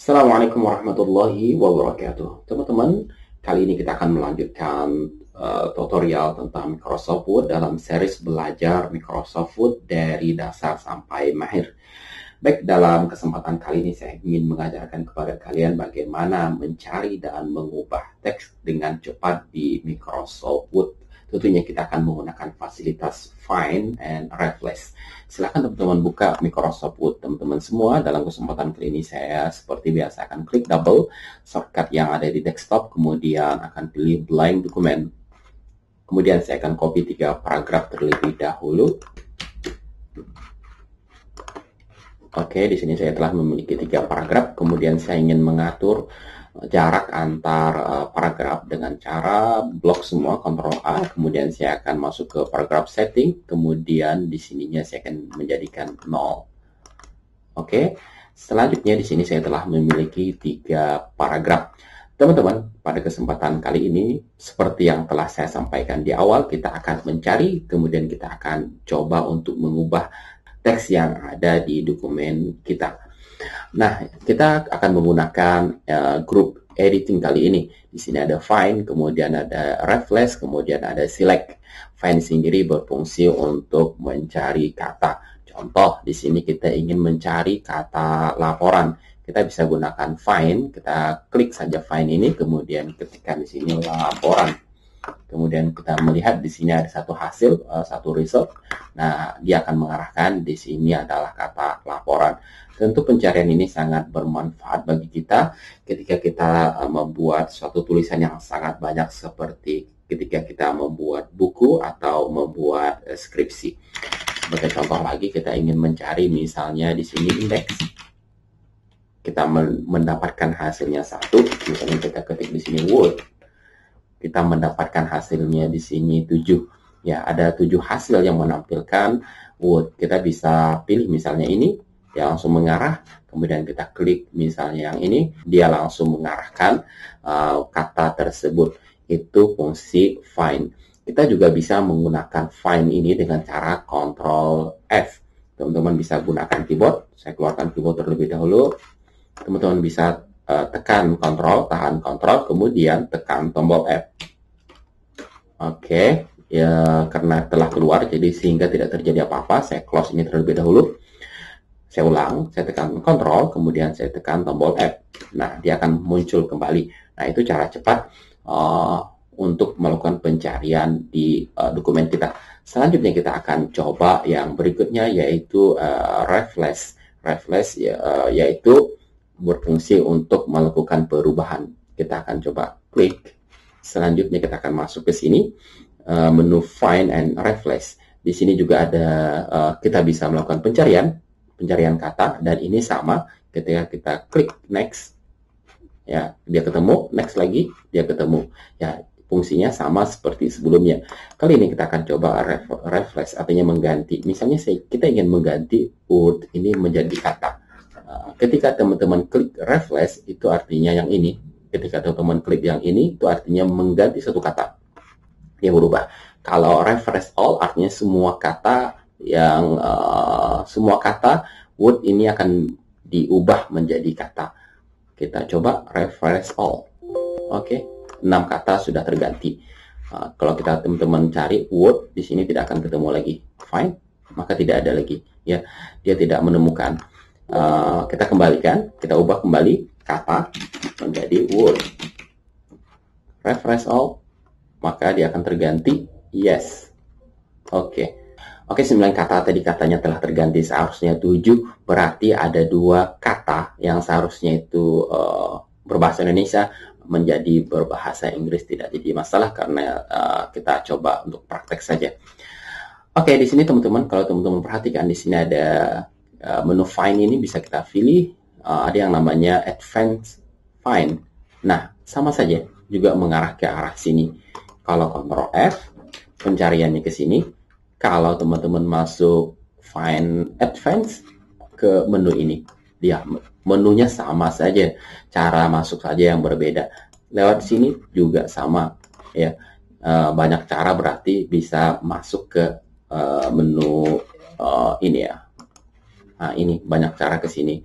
Assalamualaikum warahmatullahi wabarakatuh. Teman-teman, kali ini kita akan melanjutkan tutorial tentang Microsoft Word dalam series belajar Microsoft Word dari dasar sampai mahir. Baik, dalam kesempatan kali ini saya ingin mengajarkan kepada kalian bagaimana mencari dan mengubah teks dengan cepat di Microsoft Word. Tentunya kita akan menggunakan fasilitas Find and Replace. Silakan teman-teman buka Microsoft Word teman-teman semua. Dalam kesempatan kali ini saya seperti biasa akan klik double shortcut yang ada di desktop, kemudian akan pilih blank document. Kemudian saya akan copy 3 paragraf terlebih dahulu. Oke, di sini saya telah memiliki 3 paragraf. Kemudian saya ingin mengatur jarak antar paragraf dengan cara blok semua, Ctrl A. Kemudian saya akan masuk ke paragraf setting. Kemudian di sininya saya akan menjadikan 0. Oke, selanjutnya di sini saya telah memiliki 3 paragraf. Teman-teman, pada kesempatan kali ini, seperti yang telah saya sampaikan di awal, kita akan mencari, kemudian kita akan coba untuk mengubah teks yang ada di dokumen kita. Nah, kita akan menggunakan group editing kali ini. Di sini ada Find, kemudian ada Replace, kemudian ada Select. Find sendiri berfungsi untuk mencari kata. Contoh, di sini kita ingin mencari kata laporan. Kita bisa gunakan Find, kita klik saja Find ini, kemudian ketikkan di sini laporan. Kemudian kita melihat di sini ada satu hasil, satu result. Nah, dia akan mengarahkan di sini adalah kata laporan. Tentu pencarian ini sangat bermanfaat bagi kita ketika kita membuat suatu tulisan yang sangat banyak seperti ketika kita membuat buku atau membuat skripsi. Sebagai contoh lagi, kita ingin mencari misalnya di sini indeks. Kita mendapatkan hasilnya 1, misalnya kita ketik di sini Word. Kita mendapatkan hasilnya di sini 7. Ya, ada 7 hasil yang menampilkan Word. Kita bisa pilih misalnya ini, dia langsung mengarah. Kemudian kita klik misalnya yang ini, dia langsung mengarahkan kata tersebut. Itu fungsi Find. Kita juga bisa menggunakan Find ini dengan cara Ctrl F. Teman-teman bisa gunakan keyboard. Saya keluarkan keyboard terlebih dahulu. Teman-teman bisa tekan Ctrl, tahan Ctrl, kemudian tekan tombol F. Oke, ya karena telah keluar, jadi sehingga tidak terjadi apa-apa, saya close ini terlebih dahulu. Saya ulang, saya tekan Ctrl, kemudian saya tekan tombol F. Nah, dia akan muncul kembali. Nah, itu cara cepat untuk melakukan pencarian di dokumen kita. Selanjutnya kita akan coba yang berikutnya, yaitu Replace. Replace yaitu berfungsi untuk melakukan perubahan. Kita akan coba klik. Selanjutnya kita akan masuk ke sini, menu Find and Replace. Di sini juga ada kita bisa melakukan pencarian kata, dan ini sama ketika kita klik Next. Ya, dia ketemu, next lagi, dia ketemu. Ya, fungsinya sama seperti sebelumnya. Kali ini kita akan coba Replace, artinya mengganti. Misalnya kita ingin mengganti Word ini menjadi kata. Ketika teman-teman klik Replace, itu artinya yang ini. Ketika teman-teman klik yang ini, itu artinya mengganti satu kata. Dia berubah. Kalau Refresh All, artinya semua kata Word ini akan diubah menjadi kata. Kita coba Refresh All. Oke, 6 kata sudah terganti. Kalau kita teman-teman cari Word, di sini tidak akan ketemu lagi. Find, maka tidak ada lagi. Ya, dia tidak menemukan. Kita kembalikan, kita ubah kembali kata menjadi Word. Refresh All, maka dia akan terganti yes. Oke, 9 kata tadi katanya telah terganti, seharusnya 7, berarti ada 2 kata yang seharusnya itu berbahasa Indonesia menjadi berbahasa Inggris. Tidak jadi masalah karena kita coba untuk praktek saja. Oke, di sini teman-teman, kalau teman-teman perhatikan di sini ada menu Find ini bisa kita pilih, ada yang namanya Advanced Find. Nah, sama saja, juga mengarah ke arah sini. Kalau Ctrl F, pencariannya ke sini. Kalau teman-teman masuk Find Advanced ke menu ini, dia menunya sama saja, cara masuk saja yang berbeda. Lewat sini juga sama, ya. Banyak cara, berarti bisa masuk ke menu ini ya. Nah, ini banyak cara ke sini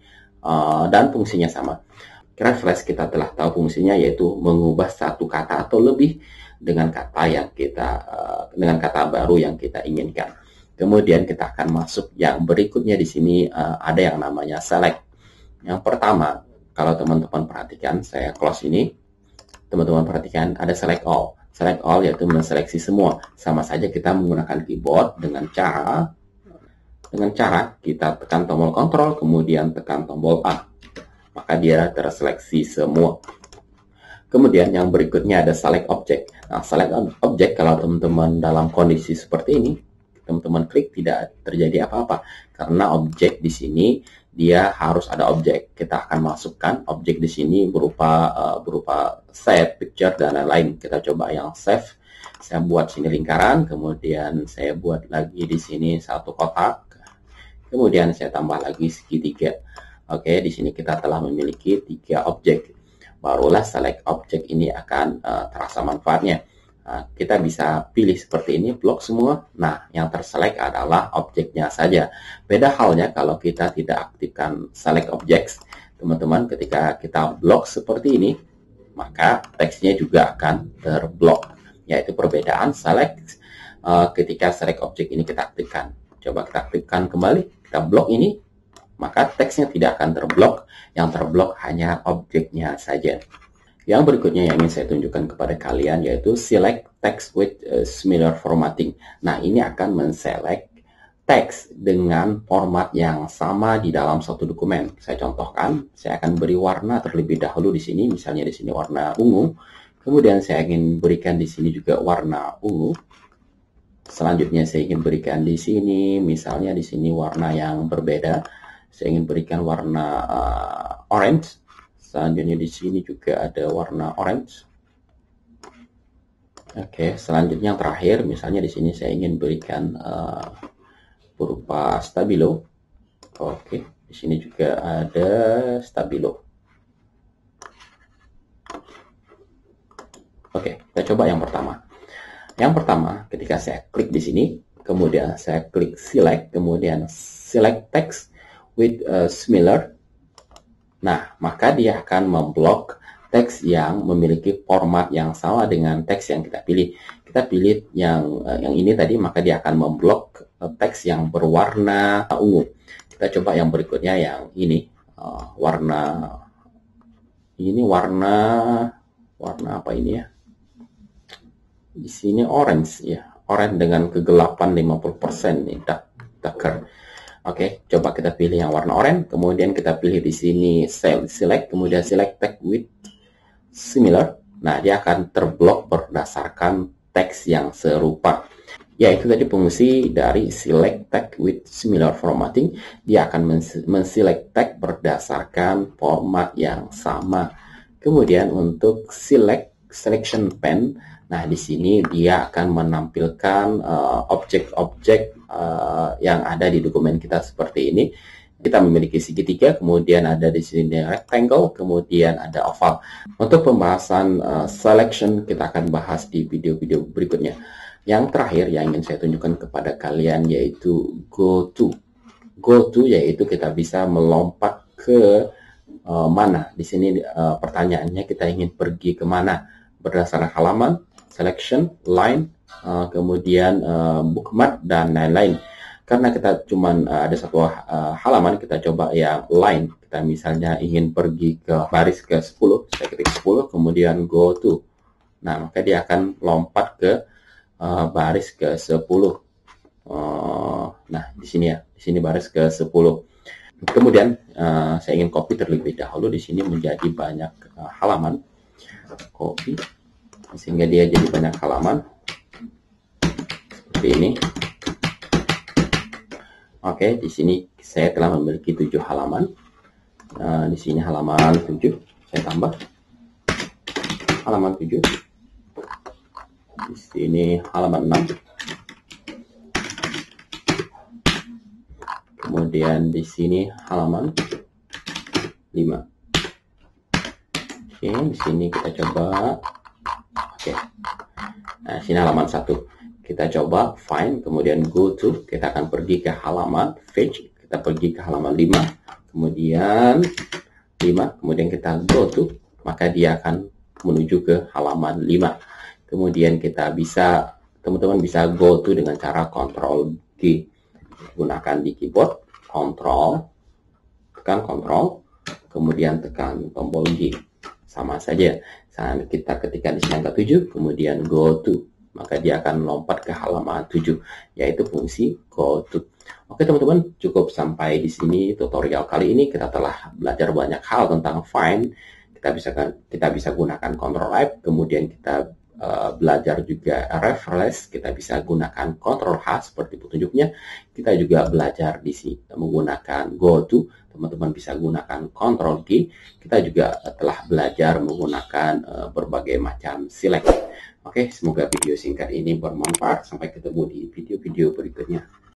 dan fungsinya sama. Refresh kita telah tahu fungsinya, yaitu mengubah satu kata atau lebih dengan kata yang dengan kata baru yang kita inginkan. Kemudian kita akan masuk yang berikutnya. Di sini ada yang namanya select. Yang pertama, kalau teman-teman perhatikan, saya close ini, teman-teman perhatikan ada select all. Select all yaitu menseleksi semua. Sama saja kita menggunakan keyboard dengan cara kita tekan tombol kontrol, kemudian tekan tombol A. Maka dia terseleksi semua. Kemudian yang berikutnya ada select object. Nah, select object kalau teman-teman dalam kondisi seperti ini, teman-teman klik tidak terjadi apa-apa. Karena objek di sini dia harus ada objek. Kita akan masukkan objek di sini berupa set, picture, dan lain-lain. Kita coba yang save. Saya buat sini lingkaran, kemudian saya buat lagi di sini satu kotak. Kemudian saya tambah lagi segitiga. Oke, di sini kita telah memiliki 3 objek. Barulah select object ini akan terasa manfaatnya. Kita bisa pilih seperti ini, blok semua. Nah, yang terselect adalah objeknya saja. Beda halnya kalau kita tidak aktifkan select objects. Teman-teman, ketika kita blok seperti ini, maka teksnya juga akan terblok. Yaitu perbedaan select ketika select object ini kita aktifkan. Coba kita aktifkan kembali, kita blok ini, maka teksnya tidak akan terblok. Yang terblok hanya objeknya saja. Yang berikutnya yang ingin saya tunjukkan kepada kalian yaitu select text with similar formatting. Nah, ini akan menselect teks dengan format yang sama di dalam satu dokumen. Saya contohkan, saya akan beri warna terlebih dahulu di sini, misalnya di sini warna ungu. Kemudian saya ingin berikan di sini juga warna ungu. Selanjutnya saya ingin berikan di sini, misalnya di sini warna yang berbeda. Saya ingin berikan warna orange. Selanjutnya di sini juga ada warna orange. Oke, selanjutnya yang terakhir, misalnya di sini saya ingin berikan berupa stabilo. Oke, di sini juga ada stabilo. Oke, kita coba yang pertama. Yang pertama, ketika saya klik di sini, kemudian saya klik select, kemudian select text with similar. Nah, maka dia akan memblok teks yang memiliki format yang sama dengan teks yang kita pilih. Kita pilih yang ini tadi, maka dia akan memblok teks yang berwarna ungu. Kita coba yang berikutnya yang ini, warna apa ini ya? Di sini orange ya, orange dengan kegelapan 50% nih, darker. Oke, coba kita pilih yang warna oranye, kemudian kita pilih di sini select, kemudian select text with similar. Nah, dia akan terblok berdasarkan teks yang serupa. Ya, itu tadi fungsi dari select text with similar formatting. Dia akan menselect teks berdasarkan format yang sama. Kemudian untuk selection pen, nah di sini dia akan menampilkan objek-objek yang ada di dokumen kita seperti ini. Kita memiliki segitiga, kemudian ada di sini rectangle, kemudian ada oval. Untuk pembahasan selection kita akan bahas di video-video berikutnya. Yang terakhir yang ingin saya tunjukkan kepada kalian yaitu go to. Go to yaitu kita bisa melompat ke mana. Di sini pertanyaannya kita ingin pergi ke mana berdasarkan halaman, selection, line, kemudian bookmark dan lain-lain. Karena kita cuman ada satu halaman, kita coba yang line. Kita misalnya ingin pergi ke baris ke 10, saya ketik 10, kemudian go to. Nah, maka dia akan lompat ke baris ke 10. Nah, di sini ya, di sini baris ke 10. Kemudian saya ingin copy terlebih dahulu di sini menjadi banyak halaman. Copy sehingga dia jadi banyak halaman seperti ini. Oke, di sini saya telah memiliki 7 halaman. Di sini halaman 7, saya tambah halaman 7. Di sini halaman 6. Kemudian di sini halaman 5. Oke, di sini kita coba. Oke. Nah, sini halaman 1. Kita coba find, kemudian go to, kita akan pergi ke halaman page, kita pergi ke halaman 5, kemudian 5, kemudian kita go to, maka dia akan menuju ke halaman 5. Kemudian teman-teman bisa go to dengan cara Ctrl G. Gunakan di keyboard, tekan Ctrl, kemudian tekan tombol G. Sama saja. Saat kita ketikkan di angka 7, kemudian go to, maka dia akan lompat ke halaman 7, yaitu fungsi go to. Oke teman-teman, cukup sampai di sini tutorial kali ini. Kita telah belajar banyak hal tentang find. Kita bisa gunakan Ctrl F, kemudian kita belajar juga reference. Kita bisa gunakan Ctrl H seperti petunjuknya. Kita juga belajar di sini menggunakan go to. Teman-teman bisa gunakan Ctrl G. Kita juga telah belajar menggunakan berbagai macam select. Oke, semoga video singkat ini bermanfaat. Sampai ketemu di video-video berikutnya.